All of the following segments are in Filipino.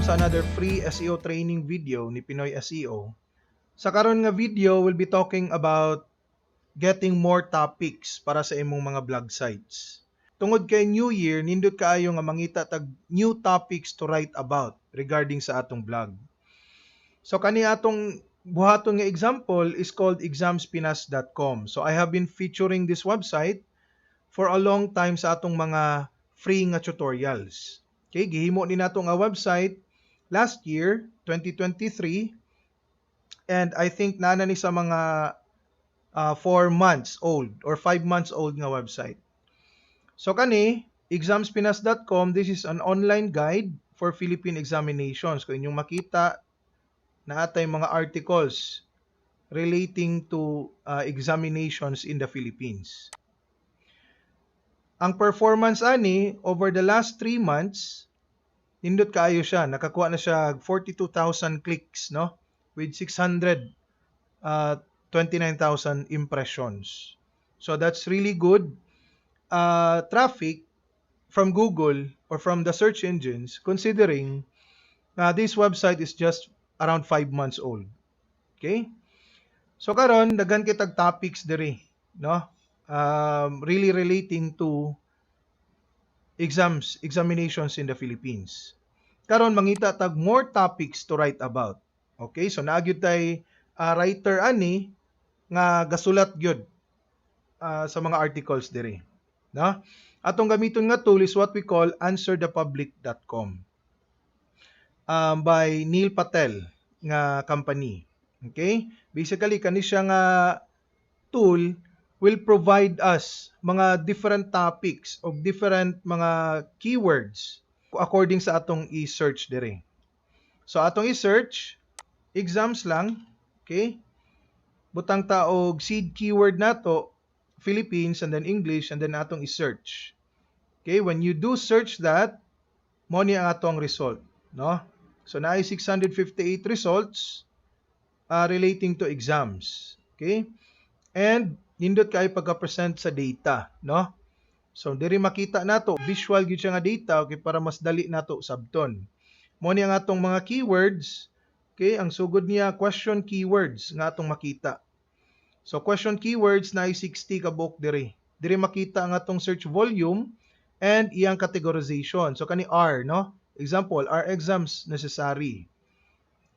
welcome sa another free SEO training video ni Pinoy SEO. Sa karon nga video, we'll be talking about getting more topics para sa imong mga blog sites. Tungod kay New Year, nindot kaayo nga mangita tag new topics to write about regarding sa atong blog. So kani atong buhaton nga example is called examspinas.com. So I have been featuring this website for a long time sa atong mga free nga tutorials. Okay, gihimo ni nato nga website last year, 2023, and I think nana ni sa mga 4 months old or 5 months old nga website. So kani, examspinas.com, this is an online guide for Philippine examinations. Kung inyong makita na atay mga articles relating to examinations in the Philippines. Ang performance ani over the last 3 months, nindot kaayo siya, nakakuha na siya 42,000 clicks, no? With 629,000 impressions. So that's really good traffic from Google or from the search engines, considering this website is just around 5 months old. Okay? So karon daghan kitag topics diri, no? Really relating to examinations in the Philippines. Karon mangita tag more topics to write about. Okay, so naagyo tay writer ani nga gasulat gyud sa mga articles diri, no? Atong gamiton nga tool is what we call answerthepublic.com by Neil Patel nga company. Okay? Basically kani siya nga tool will provide us mga different topics o different mga keywords according sa atong i-search dire. So atong i-search exams lang, okay? Butang taog seed keyword nato Philippines and then English and then atong i-search. Okay, when you do search that, mo ni ang atong result, no? So naay 658 results relating to exams. Okay? And nindot kay pagka-present sa data, no? So diri makita nato visual gyud siya nga data, okay, para mas dali nato sabton. Mo ni ang atong mga keywords, okay, ang sugod niya question keywords nga atong makita. So question keywords na 60 ka book diri. Diri makita ang atong search volume and iyang categorization. So kani R, no? Example, are exams necessary?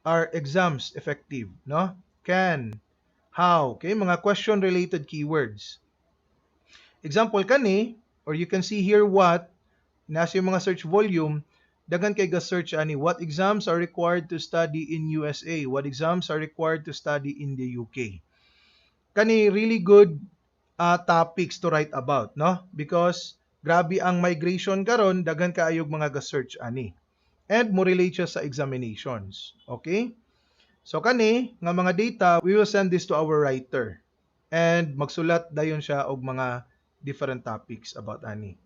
Are exams effective, no? Can, how, okay, mga question related keywords. Example kani, or you can see here what, nasa yung mga search volume, daghan kay ga-search ani, what exams are required to study in USA? What exams are required to study in the UK? Kani really good topics to write about, no? Because grabe ang migration karon, daghan kaayog mga ga-search ani. And mo relate siya sa examinations. Okay? So kani nga mga data, we will send this to our writer. And magsulat dayon siya og mga different topics about ani.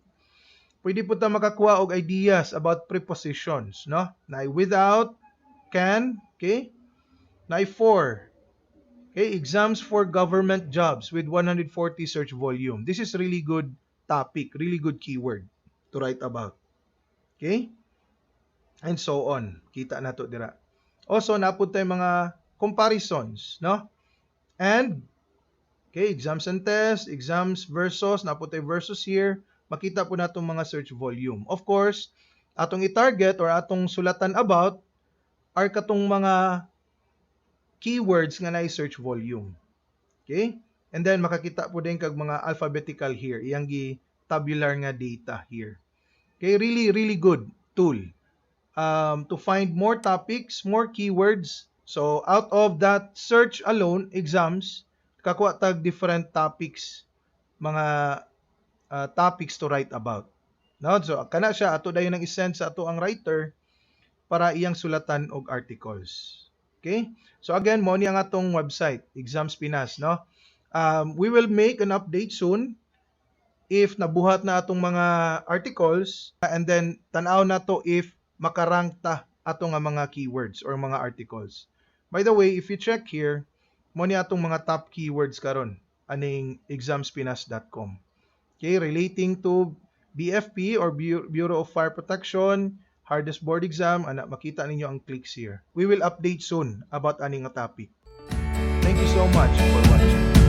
Pwede po ta makakuha og ideas about prepositions, no? Na without, can, okay? Na for, okay, exams for government jobs with 140 search volume. This is really good topic, really good keyword to write about. Okay? And so on. Kita nato dira. Also, napod tayo mga comparisons, no? And, okay, exams and tests, exams versus, napod tayo versus here, makita po natong mga search volume. Of course, atong i-target or atong sulatan about are katong mga keywords nga na search volume. Okay? And then, makakita po din kag mga alphabetical here. Iyang tabular nga data here. Okay? Really, really good tool to find more topics, more keywords. So, out of that search alone, exams, kakuha tag different topics, mga topics to write about. No? So, kana siya, ato dayon nang isend sa ato ang writer para iyang sulatan og articles. Okay? So, again, mo ni ang atong website, Exams Pinas, no? We will make an update soon if nabuhat na atong mga articles and then tanaw na to if makarank ta ato nga mga keywords or mga articles. By the way, if you check here, mo ni atong mga top keywords karon aning examspinas.com. Okay, relating to BFP or Bureau of Fire Protection, hardest board exam, ana makita ninyo ang clicks here. We will update soon about aning nga topic. Thank you so much for watching.